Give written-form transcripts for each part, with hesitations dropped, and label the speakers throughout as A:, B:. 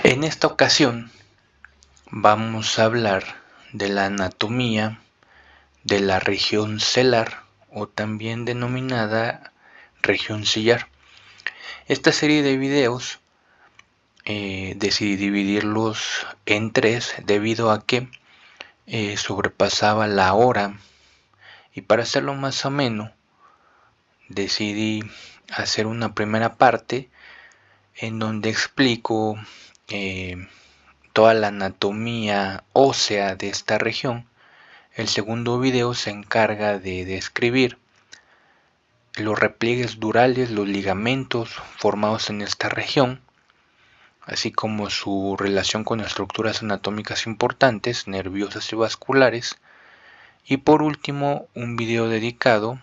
A: En esta ocasión vamos a hablar de la anatomía de la región celar o también denominada región sillar. Esta serie de videos decidí dividirlos en tres debido a que sobrepasaba la hora y para hacerlo más ameno decidí hacer una primera parte en donde explico toda la anatomía ósea de esta región. El segundo video se encarga de describir los repliegues durales, los ligamentos formados en esta región, así como su relación con estructuras anatómicas importantes, nerviosas y vasculares. Y por último, un video dedicado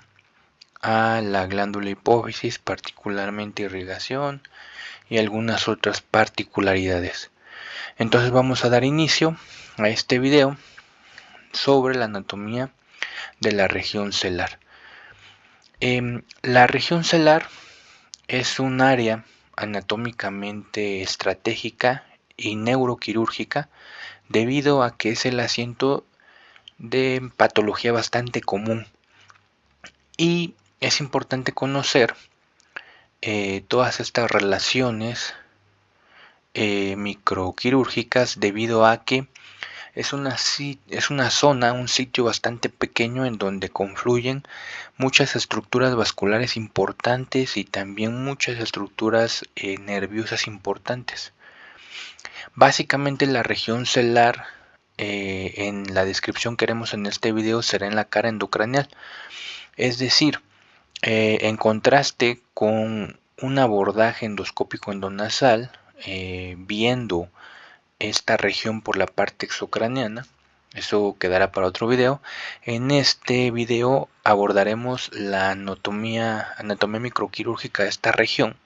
A: a la glándula hipófisis, particularmente irrigación y algunas otras particularidades. Entonces vamos a dar inicio a este video sobre la anatomía de la región celar. La región celar es un área anatómicamente estratégica y neuroquirúrgica debido a que es el asiento de patología bastante común y es importante conocer todas estas relaciones microquirúrgicas debido a que es una zona, un sitio bastante pequeño en donde confluyen muchas estructuras vasculares importantes y también muchas estructuras nerviosas importantes. Básicamente la región celar, en la descripción que haremos en este video, será en la cara endocraneal. Es decir, en contraste con un abordaje endoscópico endonasal, viendo esta región por la parte exocraneana, eso quedará para otro video. En este video abordaremos la anatomía microquirúrgica de esta región,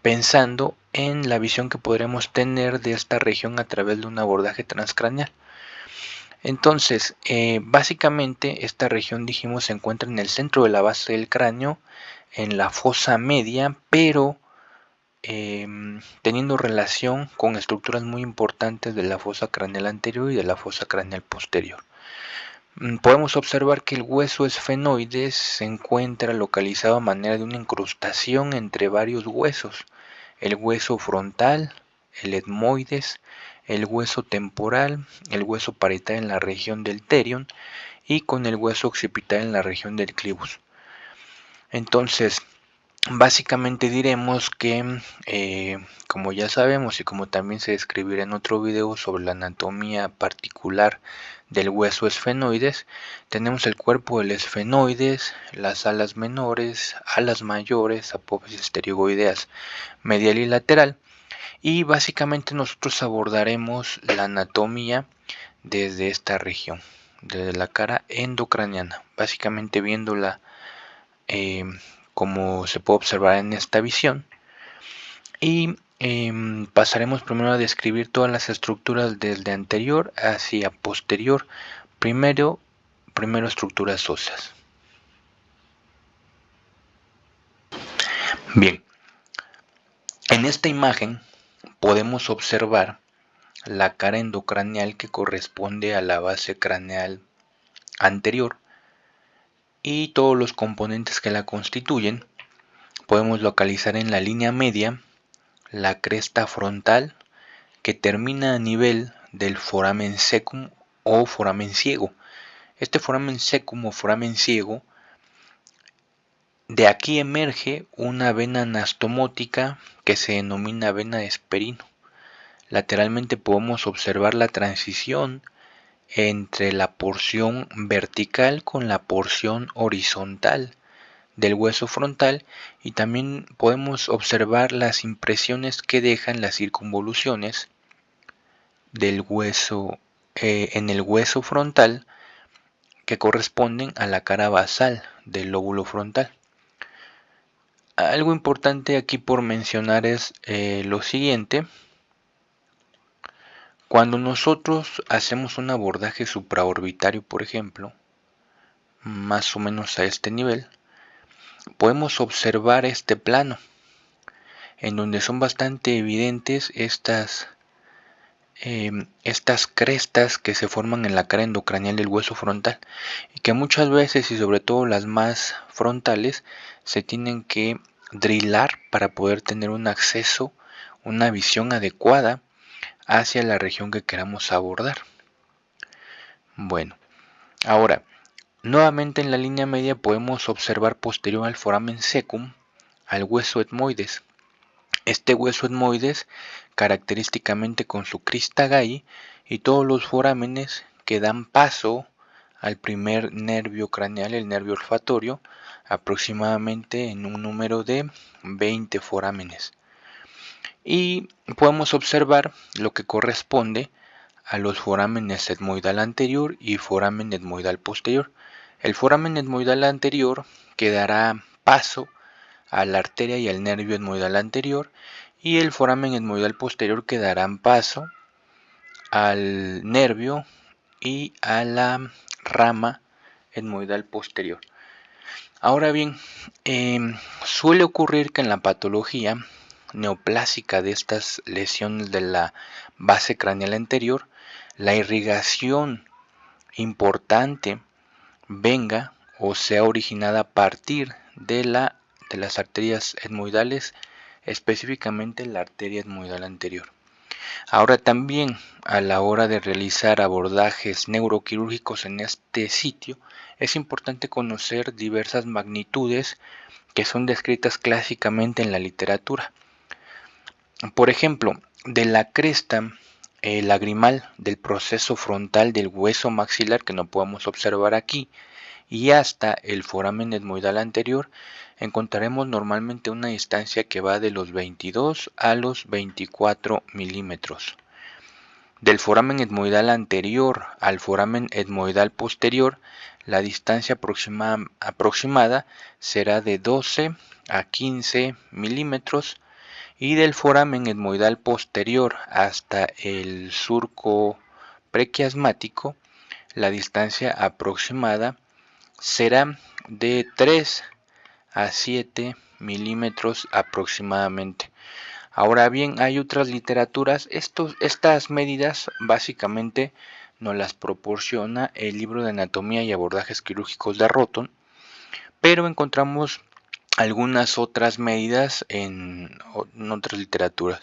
A: pensando en la visión que podremos tener de esta región a través de un abordaje transcraneal. Entonces, básicamente esta región, dijimos, se encuentra en el centro de la base del cráneo, en la fosa media, pero teniendo relación con estructuras muy importantes de la fosa craneal anterior y de la fosa craneal posterior. Podemos observar que el hueso esfenoides se encuentra localizado a manera de una incrustación entre varios huesos: el hueso frontal, el etmoides, el hueso temporal, el hueso parietal en la región del terion y con el hueso occipital en la región del clivus. Entonces, básicamente diremos que, como ya sabemos y como también se describirá en otro video sobre la anatomía particular del hueso esfenoides, tenemos el cuerpo del esfenoides, las alas menores, alas mayores, apófisis pteriogoideas medial y lateral, y básicamente nosotros abordaremos la anatomía desde esta región, desde la cara endocraneana, básicamente viéndola como se puede observar en esta visión, y pasaremos primero a describir todas las estructuras desde anterior hacia posterior. Primero estructuras óseas. Bien, en esta imagen podemos observar la cara endocraneal que corresponde a la base craneal anterior y todos los componentes que la constituyen. Podemos localizar en la línea media la cresta frontal, que termina a nivel del foramen secum o foramen ciego. Este foramen secum o foramen ciego, de aquí emerge una vena anastomótica que se denomina vena de Esperino. Lateralmente podemos observar la transición entre la porción vertical con la porción horizontal del hueso frontal, y también podemos observar las impresiones que dejan las circunvoluciones del hueso en el hueso frontal, que corresponden a la cara basal del lóbulo frontal. Algo importante aquí por mencionar es lo siguiente: cuando nosotros hacemos un abordaje supraorbitario, por ejemplo, más o menos a este nivel, podemos observar este plano. en donde son bastante evidentes estas crestas que se forman en la cara endocranial del hueso frontal y que muchas veces, y sobre todo las más frontales, se tienen que drilar para poder tener un acceso, una visión adecuada hacia la región que queramos abordar. Bueno, ahora, nuevamente en la línea media podemos observar posterior al foramen secum al hueso etmoides. Este hueso etmoides, característicamente con su crista Guy y todos los forámenes que dan paso al primer nervio craneal, el nervio olfatorio, aproximadamente en un número de 20 forámenes. Y podemos observar lo que corresponde a los forámenes etmoidal anterior y foramen etmoidal posterior. El foramen etmoidal anterior que dará paso a la arteria y al nervio etmoidal anterior, y el foramen etmoidal posterior que darán paso al nervio y a la rama etmoidal posterior. Ahora bien, suele ocurrir que en la patología neoplásica de estas lesiones de la base craneal anterior, la irrigación importante venga o sea originada a partir de las arterias etmoidales, específicamente la arteria etmoidal anterior. Ahora también, a la hora de realizar abordajes neuroquirúrgicos en este sitio, es importante conocer diversas magnitudes que son descritas clásicamente en la literatura. Por ejemplo, de la cresta lagrimal del proceso frontal del hueso maxilar, que no podemos observar aquí, y hasta el foramen etmoidal anterior, encontraremos normalmente una distancia que va de los 22 a los 24 milímetros. Del foramen etmoidal anterior al foramen etmoidal posterior, la distancia aproximada será de 12 a 15 milímetros, y del foramen etmoidal posterior hasta el surco prequiasmático, la distancia aproximada será de 3 a 7 milímetros aproximadamente. Ahora bien, hay otras literaturas. Estas medidas básicamente nos las proporciona el libro de anatomía y abordajes quirúrgicos de Rotton, pero encontramos algunas otras medidas en otras literaturas.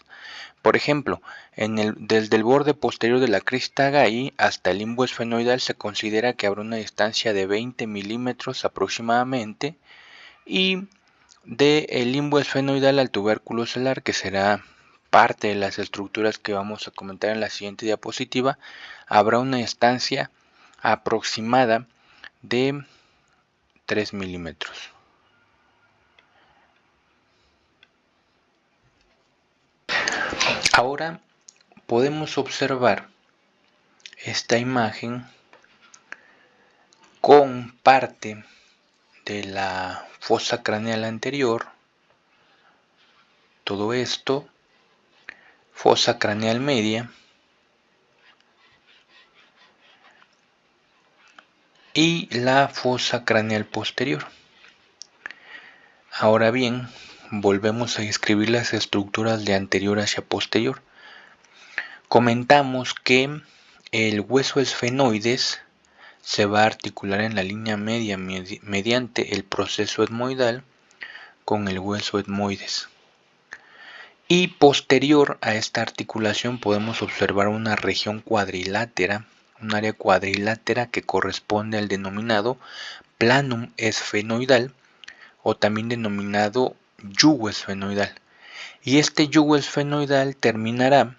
A: Por ejemplo, desde el borde posterior de la crista Guy hasta el limbo esfenoidal se considera que habrá una distancia de 20 milímetros aproximadamente, y del limbo esfenoidal al tubérculo celular, que será parte de las estructuras que vamos a comentar en la siguiente diapositiva, habrá una distancia aproximada de 3 milímetros. Ahora podemos observar esta imagen con parte de la fosa craneal anterior, todo esto, fosa craneal media y la fosa craneal posterior. Ahora bien, volvemos a describir las estructuras de anterior hacia posterior. Comentamos que el hueso esfenoides se va a articular en la línea media mediante el proceso etmoidal con el hueso etmoides. Y posterior a esta articulación podemos observar una región cuadrilátera, un área cuadrilátera que corresponde al denominado planum esfenoidal, o también denominado yugo esfenoidal. Y este yugo esfenoidal terminará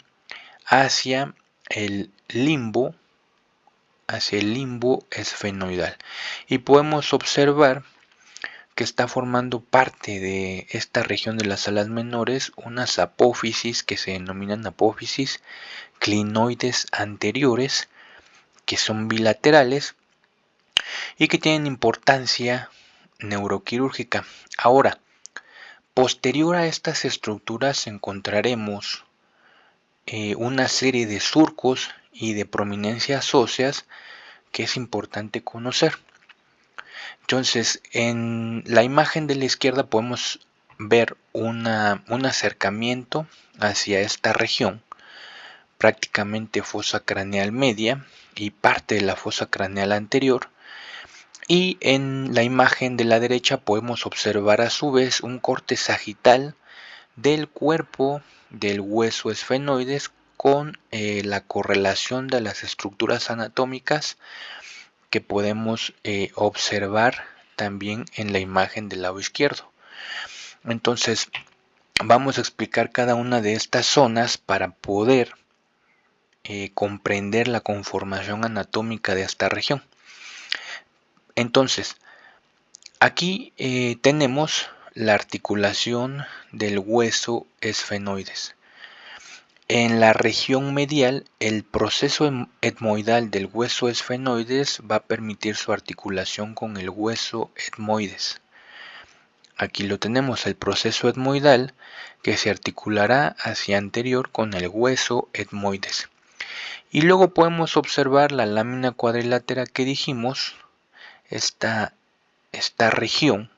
A: hacia el limbo esfenoidal. Y podemos observar que está formando parte de esta región de las alas menores unas apófisis que se denominan apófisis clinoides anteriores, que son bilaterales y que tienen importancia neuroquirúrgica. Ahora, posterior a estas estructuras encontraremos una serie de surcos y de prominencias óseas que es importante conocer. Entonces, en la imagen de la izquierda podemos ver un acercamiento hacia esta región, prácticamente fosa craneal media y parte de la fosa craneal anterior. Y en la imagen de la derecha podemos observar a su vez un corte sagital del cuerpo del hueso esfenoides con la correlación de las estructuras anatómicas que podemos observar también en la imagen del lado izquierdo. Entonces vamos a explicar cada una de estas zonas para poder comprender la conformación anatómica de esta región. Entonces, aquí tenemos la articulación del hueso esfenoides. En la región medial, el proceso etmoidal del hueso esfenoides va a permitir su articulación con el hueso etmoides. Aquí lo tenemos, el proceso etmoidal que se articulará hacia anterior con el hueso etmoides. Y luego podemos observar la lámina cuadrilátera que dijimos, esta región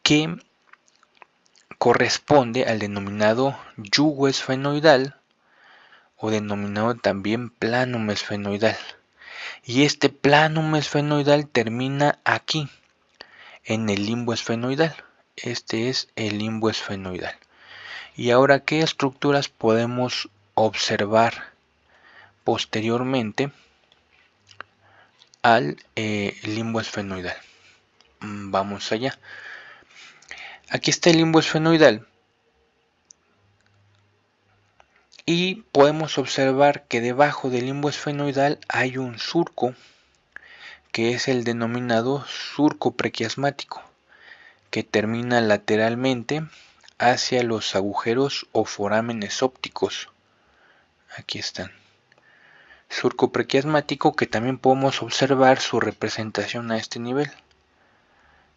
A: que corresponde al denominado yugo esfenoidal o denominado también planum esfenoidal. Y este planum esfenoidal termina aquí, en el limbo esfenoidal. Este es el limbo esfenoidal. Y ahora, ¿qué estructuras podemos observar posteriormente al limbo esfenoidal? Vamos allá. Aquí está el limbo esfenoidal. Y podemos observar que debajo del limbo esfenoidal hay un surco, que es el denominado surco prequiasmático, que termina lateralmente hacia los agujeros o forámenes ópticos. Aquí están. Surco prequiasmático, que también podemos observar su representación a este nivel.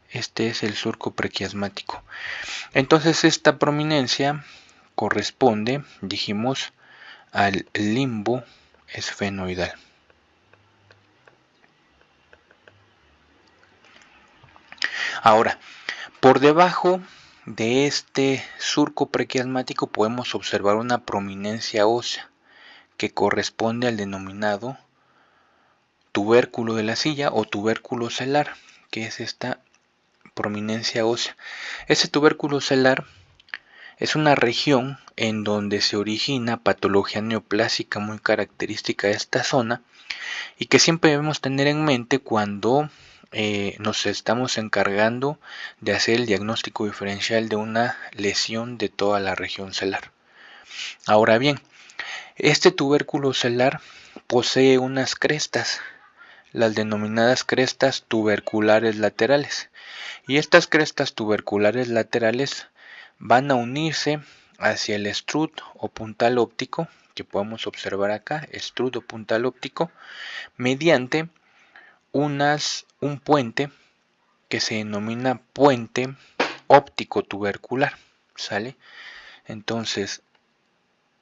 A: Este es el surco prequiasmático. Entonces esta prominencia corresponde, dijimos, al limbo esfenoidal. Ahora, por debajo de este surco prequiasmático podemos observar una prominencia ósea que corresponde al denominado tubérculo de la silla o tubérculo celar, que es esta prominencia ósea. Ese tubérculo celar es una región en donde se origina patología neoplásica muy característica de esta zona y que siempre debemos tener en mente cuando nos estamos encargando de hacer el diagnóstico diferencial de una lesión de toda la región celar. Ahora bien, este tubérculo celar posee unas crestas, las denominadas crestas tuberculares laterales, y estas crestas tuberculares laterales van a unirse hacia el estrut o puntal óptico, que podemos observar acá, estrut o puntal óptico, mediante un puente que se denomina puente óptico tubercular, ¿sale? Entonces,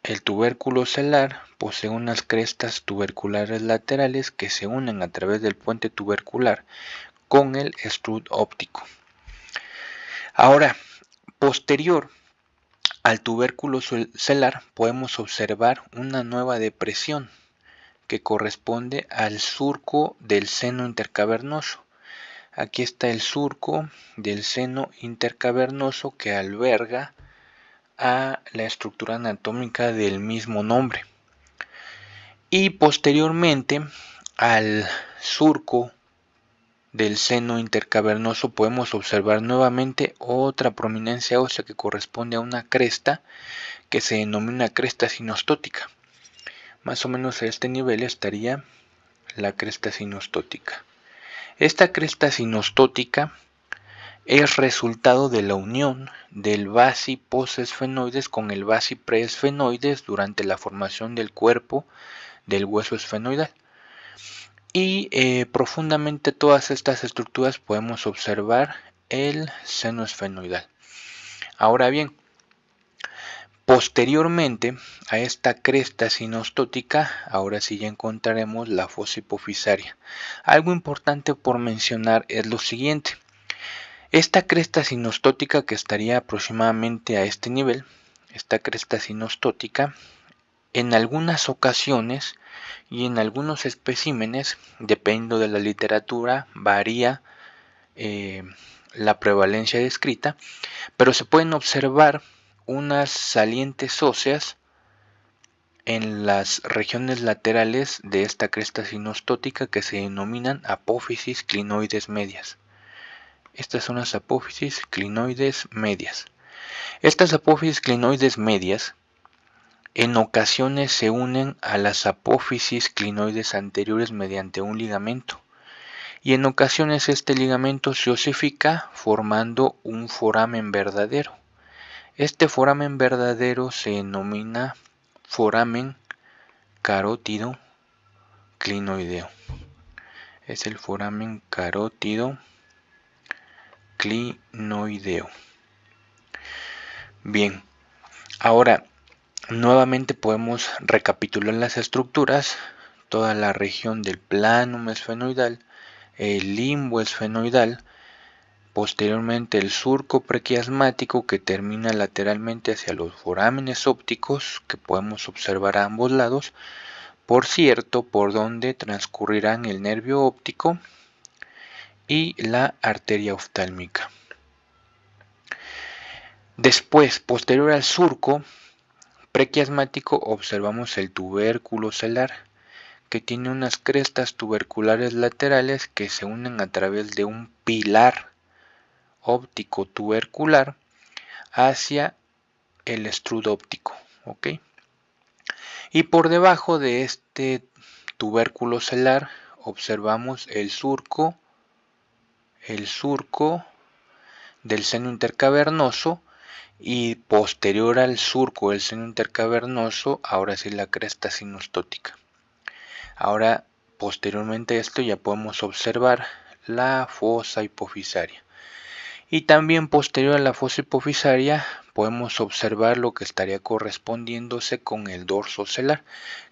A: el tubérculo celar posee unas crestas tuberculares laterales que se unen a través del puente tubercular con el estrut óptico. Ahora, posterior al tubérculo celar podemos observar una nueva depresión que corresponde al surco del seno intercavernoso. Aquí está el surco del seno intercavernoso que alberga a la estructura anatómica del mismo nombre. Y posteriormente al surco del seno intercavernoso podemos observar nuevamente otra prominencia ósea que corresponde a una cresta que se denomina cresta sinostótica. Más o menos a este nivel estaría la cresta sinostótica. Esta cresta sinostótica es resultado de la unión del basi posesfenoides con el basi preesfenoides durante la formación del cuerpo del hueso esfenoidal. Y profundamente todas estas estructuras podemos observar el seno esfenoidal. Ahora bien, posteriormente a esta cresta sinostótica, ahora sí ya encontraremos la fosa hipofisaria. Algo importante por mencionar es lo siguiente. Esta cresta sinostótica, que estaría aproximadamente a este nivel, esta cresta sinostótica, en algunas ocasiones y en algunos especímenes, dependiendo de la literatura, varía la prevalencia descrita, pero se pueden observar unas salientes óseas en las regiones laterales de esta cresta sinostótica que se denominan apófisis clinoides medias. Estas son las apófisis clinoides medias. Estas apófisis clinoides medias en ocasiones se unen a las apófisis clinoides anteriores mediante un ligamento, y en ocasiones este ligamento se osifica formando un foramen verdadero. Este foramen verdadero se denomina foramen carótido clinoideo. Es el foramen carótido clinoideo. Bien, ahora nuevamente podemos recapitular las estructuras. Toda la región del planum esfenoidal, el limbo esfenoidal, posteriormente el surco prequiasmático que termina lateralmente hacia los forámenes ópticos que podemos observar a ambos lados, por cierto, por donde transcurrirán el nervio óptico y la arteria oftálmica. Después, posterior al surco prequiasmático, observamos el tubérculo celar, que tiene unas crestas tuberculares laterales que se unen a través de un pilar óptico tubercular hacia el estrudo óptico, ¿ok? Y por debajo de este tubérculo celar observamos el surco del seno intercavernoso, y posterior al surco del seno intercavernoso, ahora sí la cresta sinostótica. Ahora, posteriormente a esto ya podemos observar la fosa hipofisaria. Y también posterior a la fosa hipofisaria podemos observar lo que estaría correspondiéndose con el dorso celar,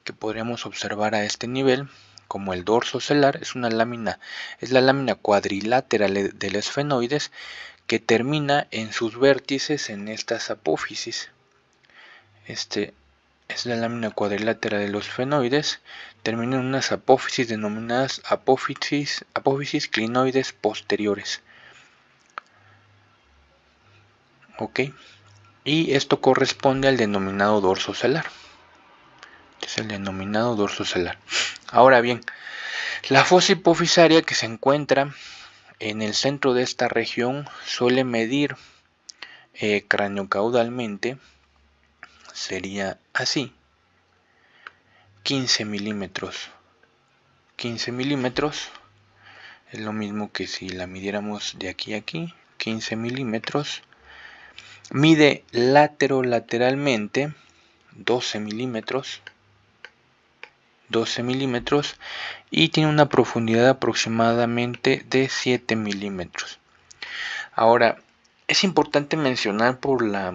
A: que podríamos observar a este nivel como el dorso celar. Es la lámina cuadrilateral del esfenoides, que termina en sus vértices en estas apófisis. Es la lámina cuadriláteral de los esfenoides, termina en unas apófisis denominadas apófisis clinoides posteriores. ¿Ok? Y esto corresponde al denominado dorso celar. Es el denominado dorso celar. Ahora bien, la fosa hipofisaria, que se encuentra en el centro de esta región, suele medir craneocaudalmente, sería así, 15 milímetros. 15 milímetros es lo mismo que si la midiéramos de aquí a aquí, 15 milímetros. Mide lateralmente 12 milímetros. 12 milímetros y tiene una profundidad aproximadamente de 7 milímetros. Ahora, es importante mencionar, por la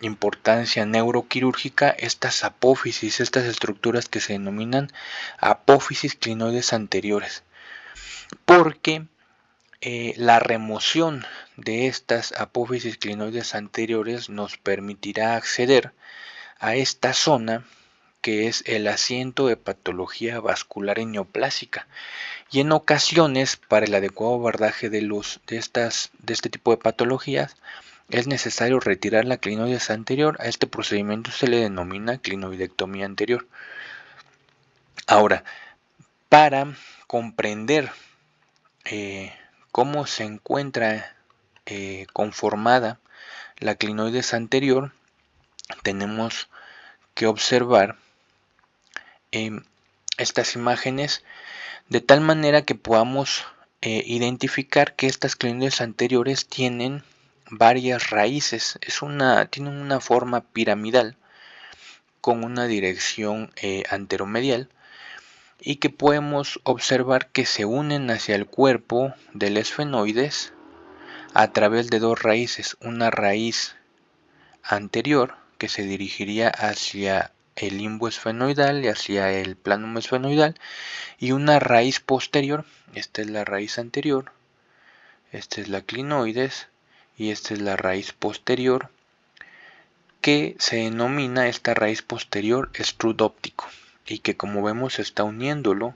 A: importancia neuroquirúrgica, estas apófisis, estas estructuras que se denominan apófisis clinoides anteriores, porque la remoción de estas apófisis clinoides anteriores nos permitirá acceder a esta zona, que es el asiento de patología vascular neoplásica, y en ocasiones, para el adecuado abordaje de este tipo de patologías, es necesario retirar la clinoides anterior. A este procedimiento se le denomina clinoidectomía anterior. Ahora, para comprender cómo se encuentra conformada la clinoides anterior, tenemos que observar estas imágenes de tal manera que podamos identificar que estas clinoides anteriores tienen varias raíces. Tienen una forma piramidal con una dirección anteromedial, y que podemos observar que se unen hacia el cuerpo del esfenoides a través de dos raíces. Una raíz anterior, que se dirigiría hacia el limbo esfenoidal y hacia el planum esfenoidal, y una raíz posterior, esta es la raíz anterior, esta es la clinoides y esta es la raíz posterior, que se denomina esta raíz posterior estrut óptico y que, como vemos, está uniéndolo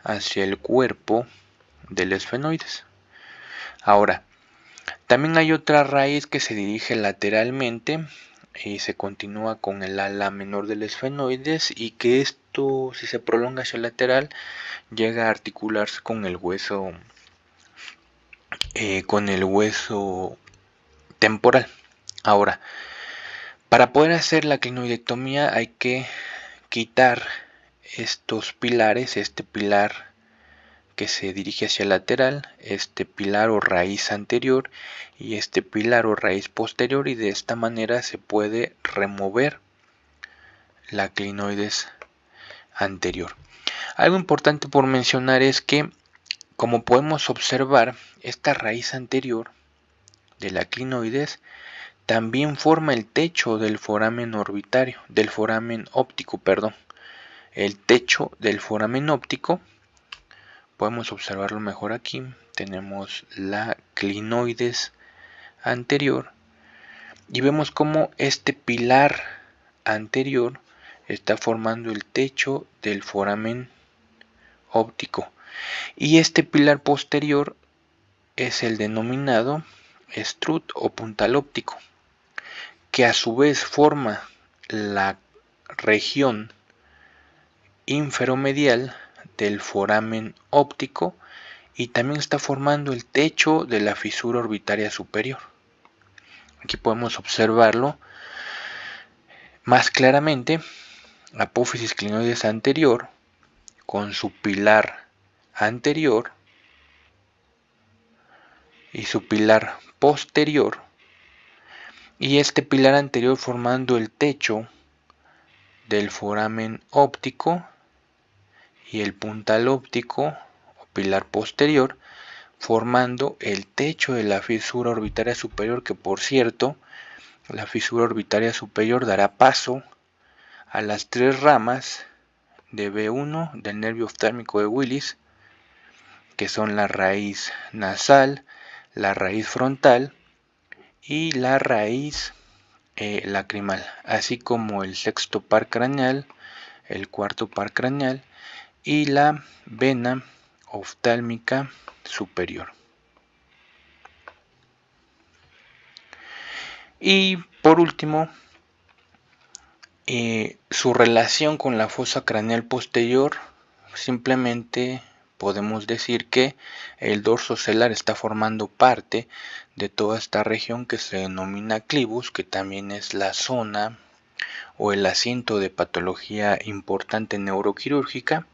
A: hacia el cuerpo del esfenoides. Ahora, también hay otra raíz que se dirige lateralmente y se continúa con el ala menor del esfenoides, y que esto, si se prolonga hacia el lateral, llega a articularse con el hueso temporal. Ahora, para poder hacer la clinoidectomía hay que quitar estos pilares, este pilar que se dirige hacia el lateral, este pilar o raíz anterior y este pilar o raíz posterior, y de esta manera se puede remover la clinoides anterior. Algo importante por mencionar es que, como podemos observar, esta raíz anterior de la clinoides también forma el techo del foramen óptico, el techo del foramen óptico. Podemos observarlo mejor aquí. Tenemos la clinoides anterior y vemos cómo este pilar anterior está formando el techo del foramen óptico, y este pilar posterior es el denominado estrut o puntal óptico, que a su vez forma la región inferomedial del foramen óptico y también está formando el techo de la fisura orbitaria superior. Aquí podemos observarlo más claramente. Apófisis clinoides anterior con su pilar anterior y su pilar posterior, y este pilar anterior formando el techo del foramen óptico y el puntal óptico o pilar posterior formando el techo de la fisura orbitaria superior, que, por cierto, la fisura orbitaria superior dará paso a las tres ramas de B1 del nervio oftálmico de Willis, que son la raíz nasal, la raíz frontal y la raíz lacrimal, así como el sexto par craneal, el cuarto par craneal y la vena oftálmica superior. Y por último, su relación con la fosa craneal posterior. Simplemente podemos decir que el dorso celar está formando parte de toda esta región que se denomina clivus, que también es la zona o el asiento de patología importante neuroquirúrgica,